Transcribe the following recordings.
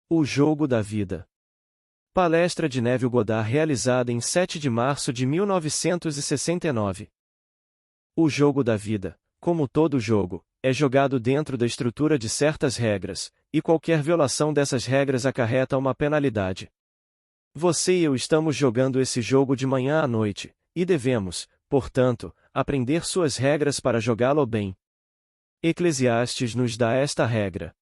O jogo da vida. Palestra de Neville Goddard realizada em 7 de março de 1969. O jogo da vida, como todo jogo, é jogado dentro da estrutura de certas regras, e qualquer violação dessas regras acarreta uma penalidade. Você e eu estamos jogando esse jogo de manhã à noite, e devemos, portanto, aprender suas regras para jogá-lo bem. Eclesiastes nos dá esta regra.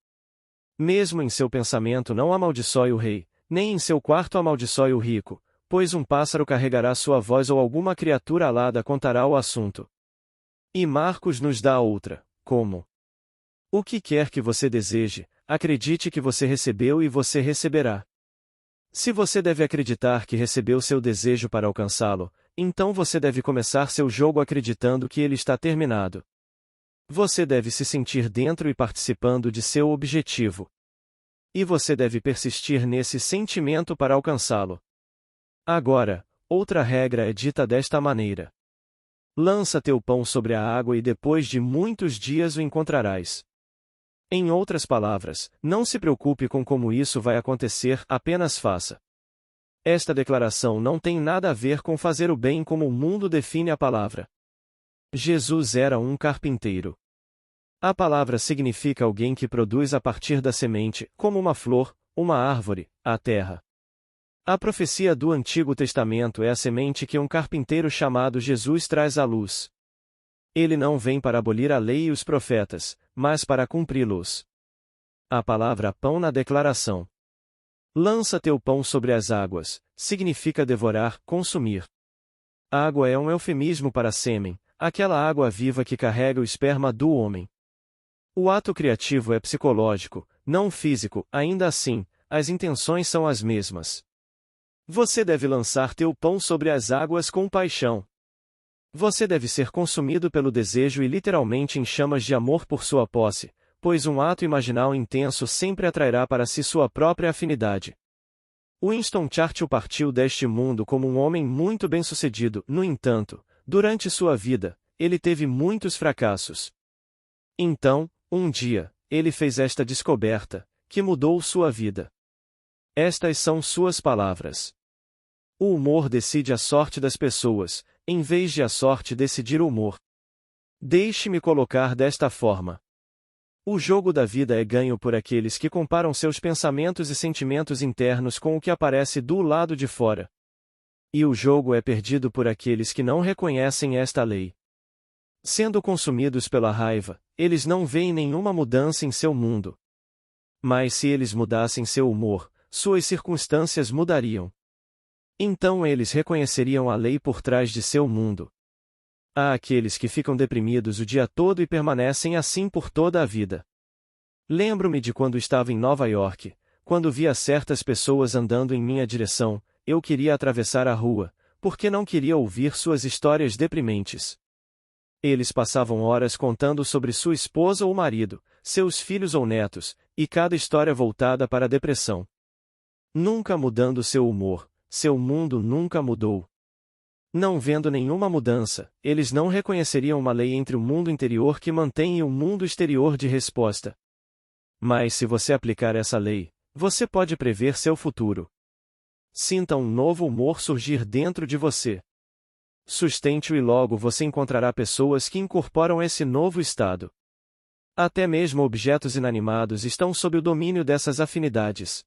Mesmo em seu pensamento não amaldiçoe o rei, nem em seu quarto amaldiçoe o rico, pois um pássaro carregará sua voz ou alguma criatura alada contará o assunto. E Marcos nos dá outra, como: o que quer que você deseje, acredite que você recebeu e você receberá. Se você deve acreditar que recebeu seu desejo para alcançá-lo, então você deve começar seu jogo acreditando que ele está terminado. Você deve se sentir dentro e participando de seu objetivo. E você deve persistir nesse sentimento para alcançá-lo. Agora, outra regra é dita desta maneira: lança teu pão sobre a água e depois de muitos dias o encontrarás. Em outras palavras, não se preocupe com como isso vai acontecer, apenas faça. Esta declaração não tem nada a ver com fazer o bem como o mundo define a palavra. Jesus era um carpinteiro. A palavra significa alguém que produz a partir da semente, como uma flor, uma árvore, a terra. A profecia do Antigo Testamento é a semente que um carpinteiro chamado Jesus traz à luz. Ele não vem para abolir a lei e os profetas, mas para cumpri-los. A palavra pão na declaração: lança teu pão sobre as águas, significa devorar, consumir. Água é um eufemismo para sêmen, aquela água viva que carrega o esperma do homem. O ato criativo é psicológico, não físico, ainda assim, as intenções são as mesmas. Você deve lançar teu pão sobre as águas com paixão. Você deve ser consumido pelo desejo e literalmente em chamas de amor por sua posse, pois um ato imaginal intenso sempre atrairá para si sua própria afinidade. Winston Churchill partiu deste mundo como um homem muito bem-sucedido, no entanto, durante sua vida, ele teve muitos fracassos. Então, um dia, ele fez esta descoberta, que mudou sua vida. Estas são suas palavras: o humor decide a sorte das pessoas, em vez de a sorte decidir o humor. Deixe-me colocar desta forma: o jogo da vida é ganho por aqueles que comparam seus pensamentos e sentimentos internos com o que aparece do lado de fora. E o jogo é perdido por aqueles que não reconhecem esta lei. Sendo consumidos pela raiva, eles não veem nenhuma mudança em seu mundo. Mas se eles mudassem seu humor, suas circunstâncias mudariam. Então eles reconheceriam a lei por trás de seu mundo. Há aqueles que ficam deprimidos o dia todo e permanecem assim por toda a vida. Lembro-me de quando estava em Nova York, quando via certas pessoas andando em minha direção, eu queria atravessar a rua, porque não queria ouvir suas histórias deprimentes. Eles passavam horas contando sobre sua esposa ou marido, seus filhos ou netos, e cada história voltada para a depressão. Nunca mudando seu humor, seu mundo nunca mudou. Não vendo nenhuma mudança, eles não reconheceriam uma lei entre o mundo interior que mantém e o mundo exterior de resposta. Mas se você aplicar essa lei, você pode prever seu futuro. Sinta um novo humor surgir dentro de você. Sustente-o e logo você encontrará pessoas que incorporam esse novo estado. Até mesmo objetos inanimados estão sob o domínio dessas afinidades.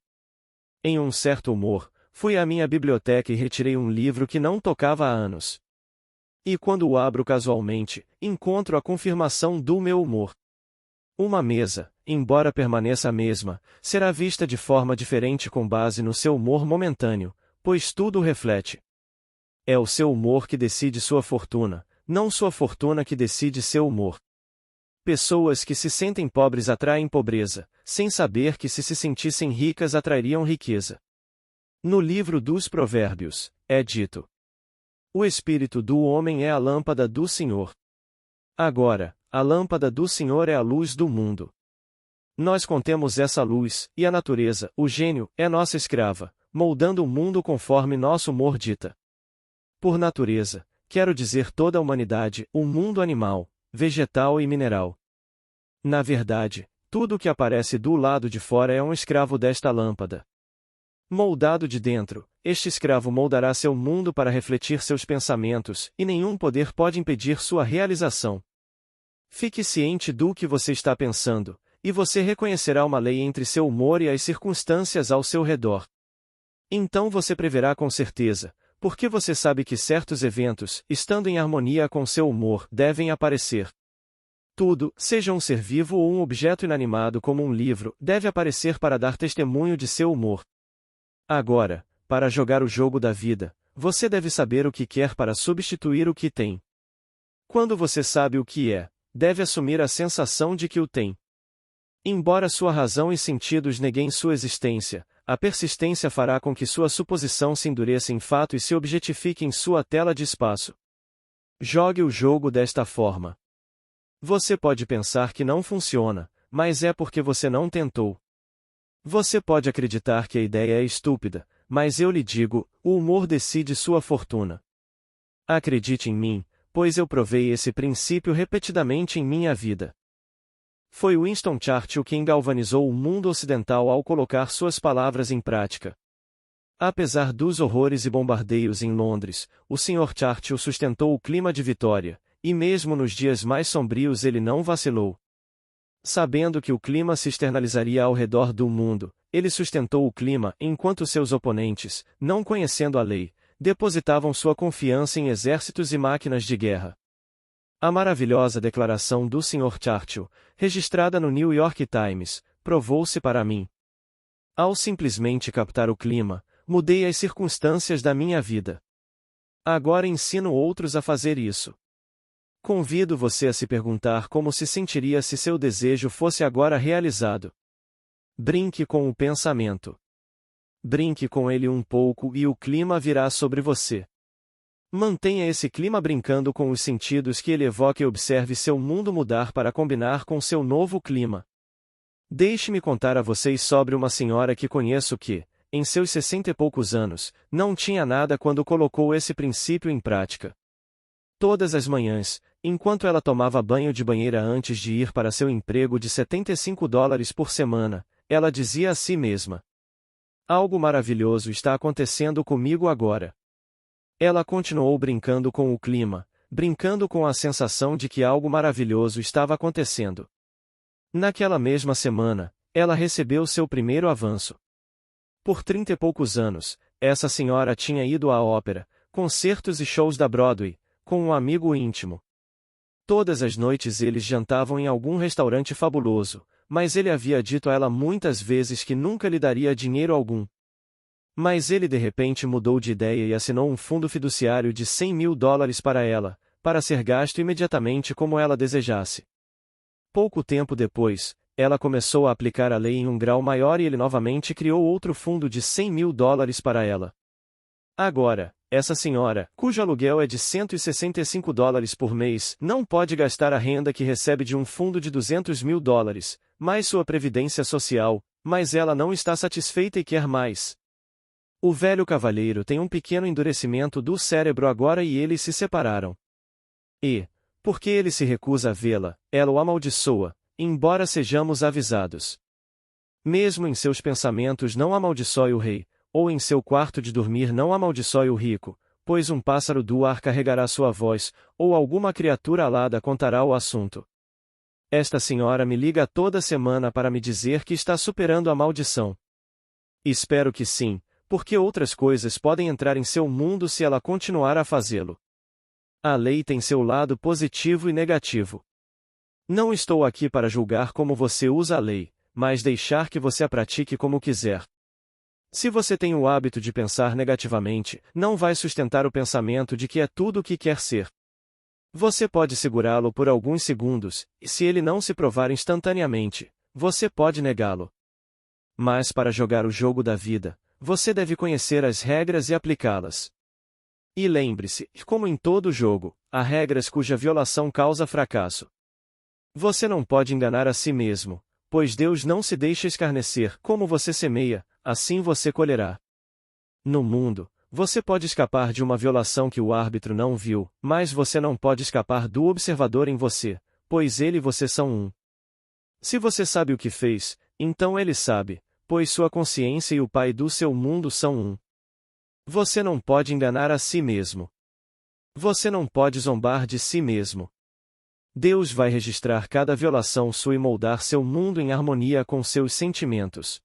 Em um certo humor, fui à minha biblioteca e retirei um livro que não tocava há anos. E quando o abro casualmente, encontro a confirmação do meu humor. Uma mesa, embora permaneça a mesma, será vista de forma diferente com base no seu humor momentâneo, pois tudo reflete. É o seu humor que decide sua fortuna, não sua fortuna que decide seu humor. Pessoas que se sentem pobres atraem pobreza, sem saber que se sentissem ricas atrairiam riqueza. No livro dos Provérbios, é dito: o espírito do homem é a lâmpada do Senhor. Agora, a lâmpada do Senhor é a luz do mundo. Nós contemos essa luz, e a natureza, o gênio, é nossa escrava, moldando o mundo conforme nosso humor dita. Por natureza, quero dizer toda a humanidade, o mundo animal, vegetal e mineral. Na verdade, Tudo o que aparece do lado de fora é um escravo desta lâmpada. Moldado de dentro, este escravo moldará seu mundo para refletir seus pensamentos, e nenhum poder pode impedir sua realização. Fique ciente do que você está pensando, e você reconhecerá uma lei entre seu humor e as circunstâncias ao seu redor. Então você preverá com certeza, porque você sabe que certos eventos, estando em harmonia com seu humor, devem aparecer. Tudo, seja um ser vivo ou um objeto inanimado como um livro, deve aparecer para dar testemunho de seu humor. Agora, para jogar o jogo da vida, você deve saber o que quer para substituir o que tem. Quando você sabe o que é, deve assumir a sensação de que o tem. Embora sua razão e sentidos neguem sua existência, a persistência fará com que sua suposição se endureça em fato e se objetifique em sua tela de espaço. Jogue o jogo desta forma. Você pode pensar que não funciona, mas é porque você não tentou. Você pode acreditar que a ideia é estúpida, mas eu lhe digo, o humor decide sua fortuna. Acredite em mim, pois eu provei esse princípio repetidamente em minha vida. Foi Winston Churchill quem galvanizou o mundo ocidental ao colocar suas palavras em prática. Apesar dos horrores e bombardeios em Londres, o Sr. Churchill sustentou o clima de vitória, e mesmo nos dias mais sombrios ele não vacilou. Sabendo que o clima se externalizaria ao redor do mundo, ele sustentou o clima enquanto seus oponentes, não conhecendo a lei, depositavam sua confiança em exércitos e máquinas de guerra. A maravilhosa declaração do Sr. Churchill, registrada no New York Times, provou-se para mim. Ao simplesmente captar o clima, mudei as circunstâncias da minha vida. Agora ensino outros a fazer isso. Convido você a se perguntar como se sentiria se seu desejo fosse agora realizado. Brinque com o pensamento. Brinque com ele um pouco e o clima virá sobre você. Mantenha esse clima brincando com os sentidos que ele evoca e observe seu mundo mudar para combinar com seu novo clima. Deixe-me contar a vocês sobre uma senhora que conheço que, em seus 60 e poucos anos, não tinha nada quando colocou esse princípio em prática. Todas as manhãs, enquanto ela tomava banho de banheira antes de ir para seu emprego de $75 por semana, ela dizia a si mesma: algo maravilhoso está acontecendo comigo agora. Ela continuou brincando com o clima, brincando com a sensação de que algo maravilhoso estava acontecendo. Naquela mesma semana, ela recebeu seu primeiro avanço. Por 30 e poucos anos, essa senhora tinha ido à ópera, concertos e shows da Broadway, com um amigo íntimo. Todas as noites eles jantavam em algum restaurante fabuloso, mas ele havia dito a ela muitas vezes que nunca lhe daria dinheiro algum. Mas ele de repente mudou de ideia e assinou um fundo fiduciário de $100.000 para ela, para ser gasto imediatamente como ela desejasse. Pouco tempo depois, ela começou a aplicar a lei em um grau maior e ele novamente criou outro fundo de $100.000 para ela. Agora, essa senhora, cujo aluguel é de $165 por mês, não pode gastar a renda que recebe de um fundo de $200.000, mais sua previdência social, mas ela não está satisfeita e quer mais. O velho cavalheiro tem um pequeno endurecimento do cérebro agora e eles se separaram. E, porque ele se recusa a vê-la, ela o amaldiçoa, embora sejamos avisados. Mesmo em seus pensamentos não amaldiçoe o rei, ou em seu quarto de dormir não amaldiçoe o rico, pois um pássaro do ar carregará sua voz, ou alguma criatura alada contará o assunto. Esta senhora me liga toda semana para me dizer que está superando a maldição. Espero que sim, porque outras coisas podem entrar em seu mundo se ela continuar a fazê-lo. A lei tem seu lado positivo e negativo. Não estou aqui para julgar como você usa a lei, mas deixar que você a pratique como quiser. Se você tem o hábito de pensar negativamente, não vai sustentar o pensamento de que é tudo o que quer ser. Você pode segurá-lo por alguns segundos, e se ele não se provar instantaneamente, você pode negá-lo. Mas para jogar o jogo da vida, você deve conhecer as regras e aplicá-las. E lembre-se, como em todo jogo, há regras cuja violação causa fracasso. Você não pode enganar a si mesmo, pois Deus não se deixa escarnecer. Como você semeia, assim você colherá. No mundo, você pode escapar de uma violação que o árbitro não viu, mas você não pode escapar do observador em você, pois ele e você são um. Se você sabe o que fez, então ele sabe, pois sua consciência e o Pai do seu mundo são um. Você não pode enganar a si mesmo. Você não pode zombar de si mesmo. Deus vai registrar cada violação sua e moldar seu mundo em harmonia com seus sentimentos.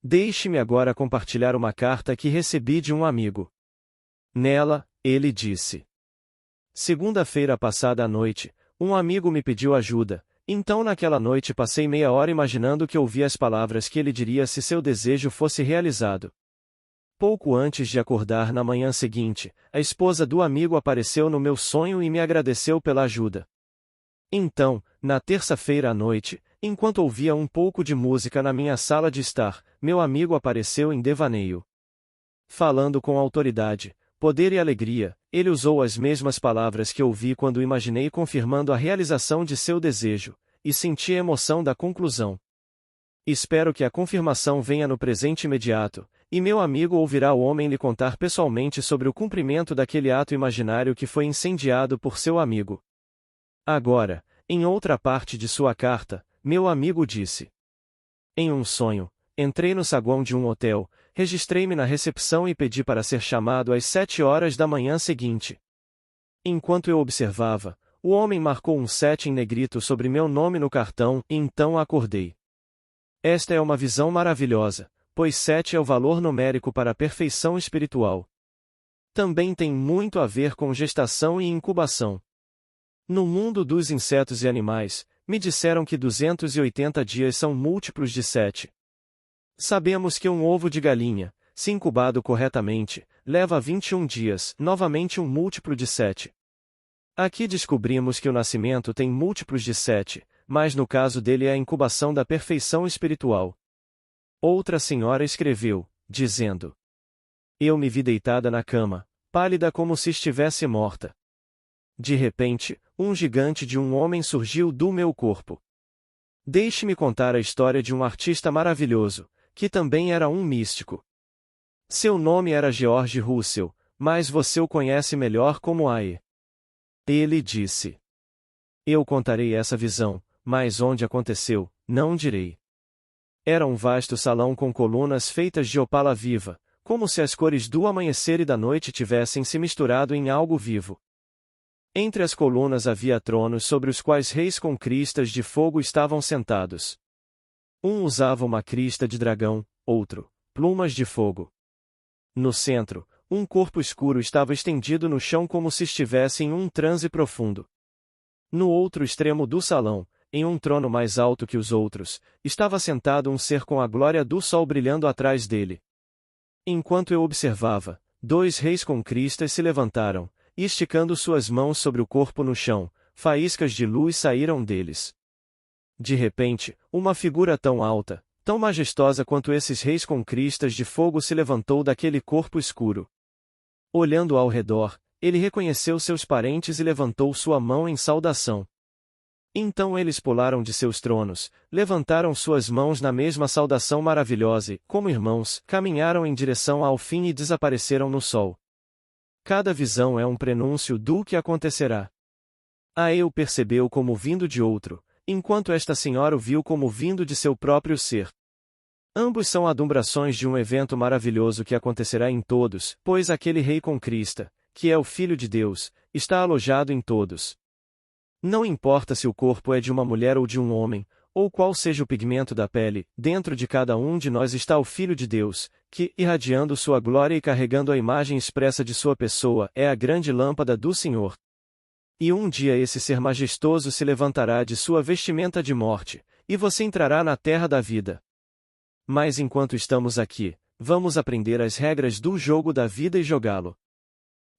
Deixe-me agora compartilhar uma carta que recebi de um amigo. Nela, ele disse: Segunda-feira passada à noite, um amigo me pediu ajuda, então naquela noite passei meia hora imaginando que ouvia as palavras que ele diria se seu desejo fosse realizado. Pouco antes de acordar na manhã seguinte, a esposa do amigo apareceu no meu sonho e me agradeceu pela ajuda. Então, na terça-feira à noite, enquanto ouvia um pouco de música na minha sala de estar, meu amigo apareceu em devaneio. Falando com autoridade, poder e alegria, ele usou as mesmas palavras que ouvi quando imaginei confirmando a realização de seu desejo, e senti a emoção da conclusão. Espero que a confirmação venha no presente imediato, e meu amigo ouvirá o homem lhe contar pessoalmente sobre o cumprimento daquele ato imaginário que foi incendiado por seu amigo. Agora, em outra parte de sua carta, meu amigo disse: Em um sonho, entrei no saguão de um hotel, registrei-me na recepção e pedi para ser chamado às 7 horas da manhã seguinte. Enquanto eu observava, o homem marcou um 7 em negrito sobre meu nome no cartão e então acordei. Esta é uma visão maravilhosa, pois 7 é o valor numérico para a perfeição espiritual. Também tem muito a ver com gestação e incubação. No mundo dos insetos e animais, me disseram que 280 dias são múltiplos de 7. Sabemos que um ovo de galinha, se incubado corretamente, leva 21 dias, novamente um múltiplo de 7. Aqui descobrimos que o nascimento tem múltiplos de 7, mas no caso dele é a incubação da perfeição espiritual. Outra senhora escreveu, dizendo: Eu me vi deitada na cama, pálida como se estivesse morta. De repente, um gigante de um homem surgiu do meu corpo. Deixe-me contar a história de um artista maravilhoso, que também era um místico. Seu nome era George Russell, mas você o conhece melhor como Ae. Ele disse: Eu contarei essa visão, mas onde aconteceu, não direi. Era um vasto salão com colunas feitas de opala viva, como se as cores do amanhecer e da noite tivessem se misturado em algo vivo. Entre as colunas havia tronos sobre os quais reis com cristas de fogo estavam sentados. Um usava uma crista de dragão, outro, plumas de fogo. No centro, um corpo escuro estava estendido no chão como se estivesse em um transe profundo. No outro extremo do salão, em um trono mais alto que os outros, estava sentado um ser com a glória do sol brilhando atrás dele. Enquanto eu observava, 2 reis com cristas se levantaram, e esticando suas mãos sobre o corpo no chão, faíscas de luz saíram deles. De repente, uma figura tão alta, tão majestosa quanto esses reis com cristas de fogo se levantou daquele corpo escuro. Olhando ao redor, ele reconheceu seus parentes e levantou sua mão em saudação. Então eles pularam de seus tronos, levantaram suas mãos na mesma saudação maravilhosa e, como irmãos, caminharam em direção ao fim e desapareceram no sol. Cada visão é um prenúncio do que acontecerá. Ae o percebeu como vindo de outro, enquanto esta senhora o viu como vindo de seu próprio ser. Ambos são adumbrações de um evento maravilhoso que acontecerá em todos, pois aquele rei com crista, que é o Filho de Deus, está alojado em todos. Não importa se o corpo é de uma mulher ou de um homem, ou qual seja o pigmento da pele, dentro de cada um de nós está o Filho de Deus, que, irradiando sua glória e carregando a imagem expressa de sua pessoa, é a grande lâmpada do Senhor. E um dia esse ser majestoso se levantará de sua vestimenta de morte, e você entrará na terra da vida. Mas enquanto estamos aqui, vamos aprender as regras do jogo da vida e jogá-lo.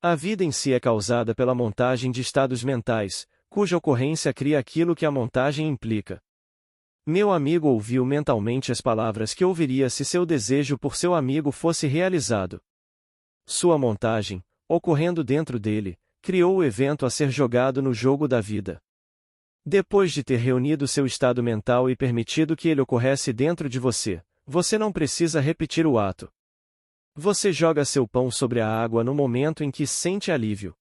A vida em si é causada pela montagem de estados mentais, cuja ocorrência cria aquilo que a montagem implica. Meu amigo ouviu mentalmente as palavras que ouviria se seu desejo por seu amigo fosse realizado. Sua montagem, ocorrendo dentro dele, criou o evento a ser jogado no jogo da vida. Depois de ter reunido seu estado mental e permitido que ele ocorresse dentro de você, você não precisa repetir o ato. Você joga seu pão sobre a água no momento em que sente alívio.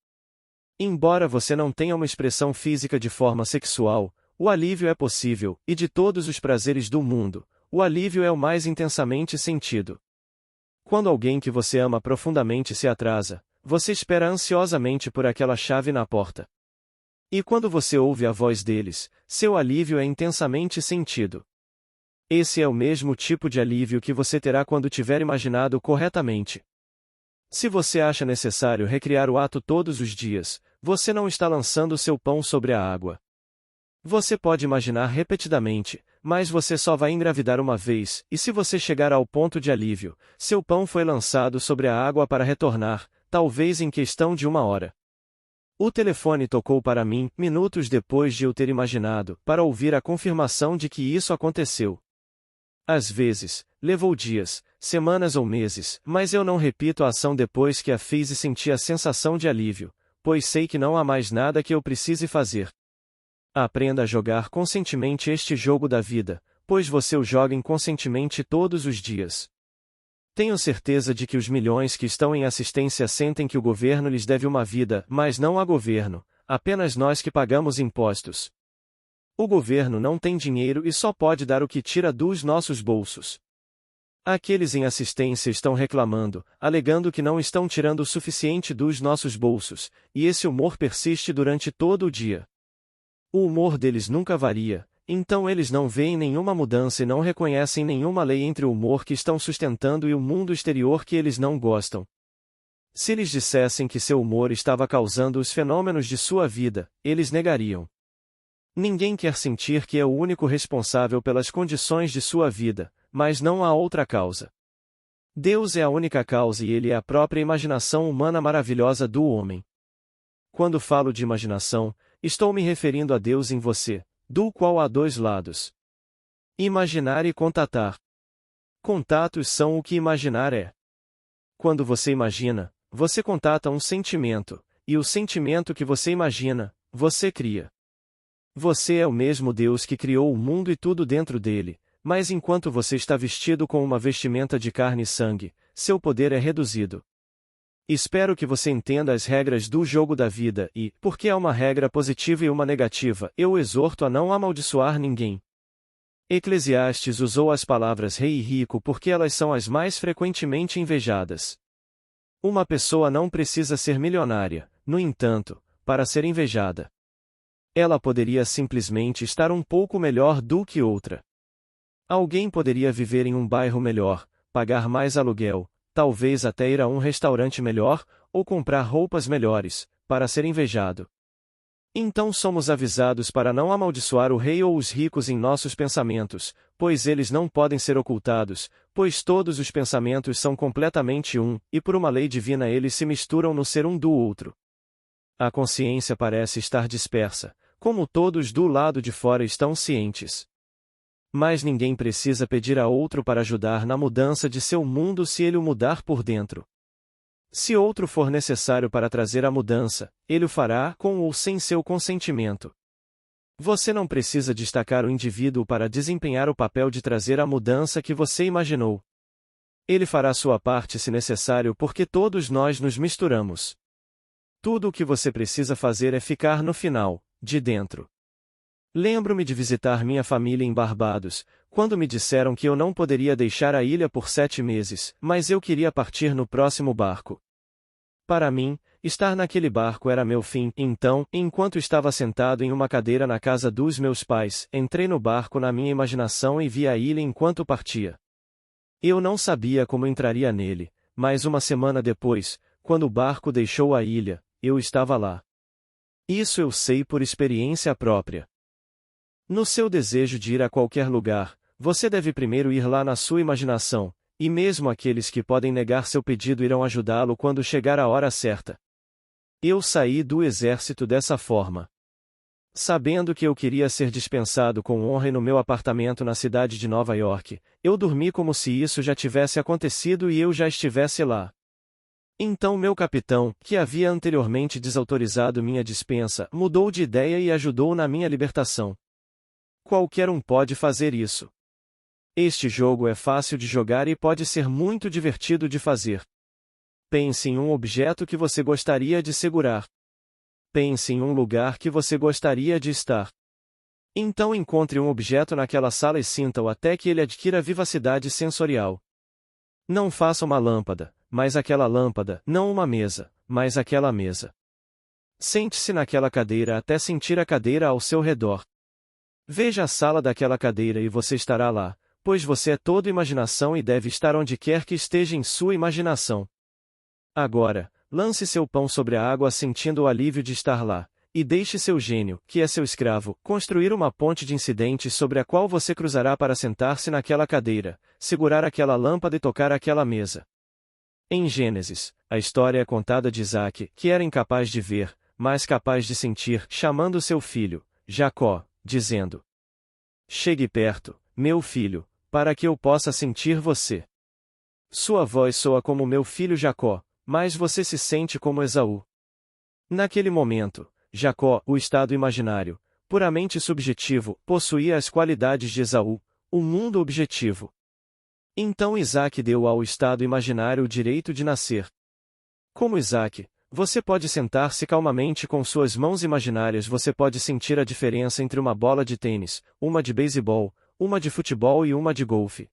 Embora você não tenha uma expressão física de forma sexual, O alívio é possível, e de todos os prazeres do mundo, o alívio é o mais intensamente sentido. Quando alguém que você ama profundamente se atrasa, você espera ansiosamente por aquela chave na porta. E quando você ouve a voz deles, seu alívio é intensamente sentido. Esse é o mesmo tipo de alívio que você terá quando tiver imaginado corretamente. Se você acha necessário recriar o ato todos os dias, você não está lançando seu pão sobre a água. Você pode imaginar repetidamente, mas você só vai engravidar uma vez, e se você chegar ao ponto de alívio, seu pão foi lançado sobre a água para retornar, talvez em questão de 1 hora. O telefone tocou para mim, minutos depois de eu ter imaginado, para ouvir a confirmação de que isso aconteceu. Às vezes, levou dias, semanas ou meses, mas eu não repito a ação depois que a fiz e senti a sensação de alívio, pois sei que não há mais nada que eu precise fazer. Aprenda a jogar conscientemente este jogo da vida, pois você o joga inconscientemente todos os dias. Tenho certeza de que os milhões que estão em assistência sentem que o governo lhes deve uma vida, mas não há governo, apenas nós que pagamos impostos. O governo não tem dinheiro e só pode dar o que tira dos nossos bolsos. Aqueles em assistência estão reclamando, alegando que não estão tirando o suficiente dos nossos bolsos, e esse humor persiste durante todo o dia. O humor deles nunca varia, então eles não veem nenhuma mudança e não reconhecem nenhuma lei entre o humor que estão sustentando e o mundo exterior que eles não gostam. Se lhes dissessem que seu humor estava causando os fenômenos de sua vida, eles negariam. Ninguém quer sentir que é o único responsável pelas condições de sua vida, mas não há outra causa. Deus é a única causa e Ele é a própria imaginação humana maravilhosa do homem. Quando falo de imaginação, estou me referindo a Deus em você, do qual há 2 lados. Imaginar e contatar. Contatos são o que imaginar é. Quando você imagina, você contata um sentimento, e o sentimento que você imagina, você cria. Você é o mesmo Deus que criou o mundo e tudo dentro dele, mas enquanto você está vestido com uma vestimenta de carne e sangue, seu poder é reduzido. Espero que você entenda as regras do jogo da vida e, porque há uma regra positiva e uma negativa, eu o exorto a não amaldiçoar ninguém. Eclesiastes usou as palavras rei e rico porque elas são as mais frequentemente invejadas. Uma pessoa não precisa ser milionária, no entanto, para ser invejada. Ela poderia simplesmente estar um pouco melhor do que outra. Alguém poderia viver em um bairro melhor, pagar mais aluguel, talvez até ir a um restaurante melhor, ou comprar roupas melhores, para ser invejado. Então somos avisados para não amaldiçoar o rei ou os ricos em nossos pensamentos, pois eles não podem ser ocultados, pois todos os pensamentos são completamente um, e por uma lei divina eles se misturam no ser um do outro. A consciência parece estar dispersa, como todos do lado de fora estão cientes. Mas ninguém precisa pedir a outro para ajudar na mudança de seu mundo se ele o mudar por dentro. Se outro for necessário para trazer a mudança, ele o fará com ou sem seu consentimento. Você não precisa destacar o indivíduo para desempenhar o papel de trazer a mudança que você imaginou. Ele fará sua parte se necessário porque todos nós nos misturamos. Tudo o que você precisa fazer é ficar no final, de dentro. Lembro-me de visitar minha família em Barbados, quando me disseram que eu não poderia deixar a ilha por 7 meses, mas eu queria partir no próximo barco. Para mim, estar naquele barco era meu fim, então, enquanto estava sentado em uma cadeira na casa dos meus pais, entrei no barco na minha imaginação e vi a ilha enquanto partia. Eu não sabia como entraria nele, mas 1 semana depois, quando o barco deixou a ilha, eu estava lá. Isso eu sei por experiência própria. No seu desejo de ir a qualquer lugar, você deve primeiro ir lá na sua imaginação, e mesmo aqueles que podem negar seu pedido irão ajudá-lo quando chegar a hora certa. Eu saí do exército dessa forma. Sabendo que eu queria ser dispensado com honra no meu apartamento na cidade de Nova York, eu dormi como se isso já tivesse acontecido e eu já estivesse lá. Então meu capitão, que havia anteriormente desautorizado minha dispensa, mudou de ideia e ajudou na minha libertação. Qualquer um pode fazer isso. Este jogo é fácil de jogar e pode ser muito divertido de fazer. Pense em um objeto que você gostaria de segurar. Pense em um lugar que você gostaria de estar. Então encontre um objeto naquela sala e sinta-o até que ele adquira vivacidade sensorial. Não faça uma lâmpada, mas aquela lâmpada, não uma mesa, mas aquela mesa. Sente-se naquela cadeira até sentir a cadeira ao seu redor. Veja a sala daquela cadeira e você estará lá, pois você é todo imaginação e deve estar onde quer que esteja em sua imaginação. Agora, lance seu pão sobre a água sentindo o alívio de estar lá, e deixe seu gênio, que é seu escravo, construir uma ponte de incidentes sobre a qual você cruzará para sentar-se naquela cadeira, segurar aquela lâmpada e tocar aquela mesa. Em Gênesis, a história é contada de Isaque, que era incapaz de ver, mas capaz de sentir, chamando seu filho, Jacó, dizendo: Chegue perto, meu filho, para que eu possa sentir você. Sua voz soa como meu filho Jacó, mas você se sente como Esaú. Naquele momento, Jacó, o estado imaginário, puramente subjetivo, possuía as qualidades de Esaú, o mundo objetivo. Então Isaque deu ao estado imaginário o direito de nascer. Como Isaque, você pode sentar-se calmamente com suas mãos imaginárias. Você pode sentir a diferença entre uma bola de tênis, uma de beisebol, uma de futebol e uma de golfe.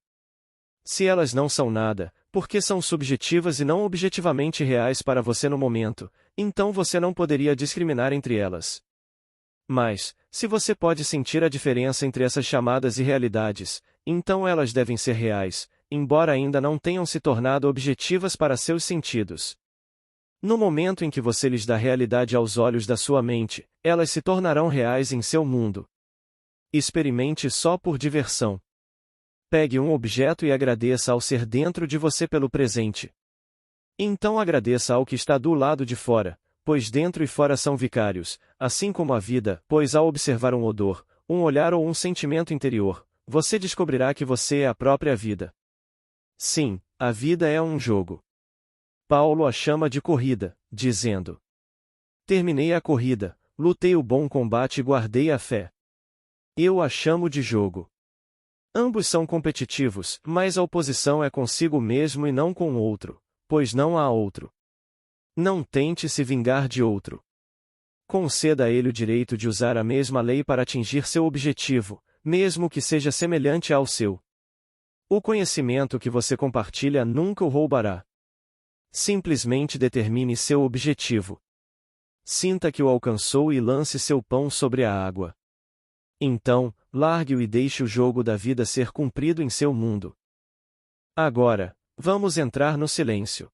Se elas não são nada, porque são subjetivas e não objetivamente reais para você no momento, então você não poderia discriminar entre elas. Mas, se você pode sentir a diferença entre essas chamadas irrealidades, então elas devem ser reais, embora ainda não tenham se tornado objetivas para seus sentidos. No momento em que você lhes dá realidade aos olhos da sua mente, elas se tornarão reais em seu mundo. Experimente só por diversão. Pegue um objeto e agradeça ao ser dentro de você pelo presente. Então agradeça ao que está do lado de fora, pois dentro e fora são vicários, assim como a vida, pois ao observar um odor, um olhar ou um sentimento interior, você descobrirá que você é a própria vida. Sim, a vida é um jogo. Paulo a chama de corrida, dizendo: Terminei a corrida, lutei o bom combate e guardei a fé. Eu a chamo de jogo. Ambos são competitivos, mas a oposição é consigo mesmo e não com o outro, pois não há outro. Não tente se vingar de outro. Conceda a ele o direito de usar a mesma lei para atingir seu objetivo, mesmo que seja semelhante ao seu. O conhecimento que você compartilha nunca o roubará. Simplesmente determine seu objetivo. Sinta que o alcançou e lance seu pão sobre a água. Então, largue-o e deixe o jogo da vida ser cumprido em seu mundo. Agora, vamos entrar no silêncio.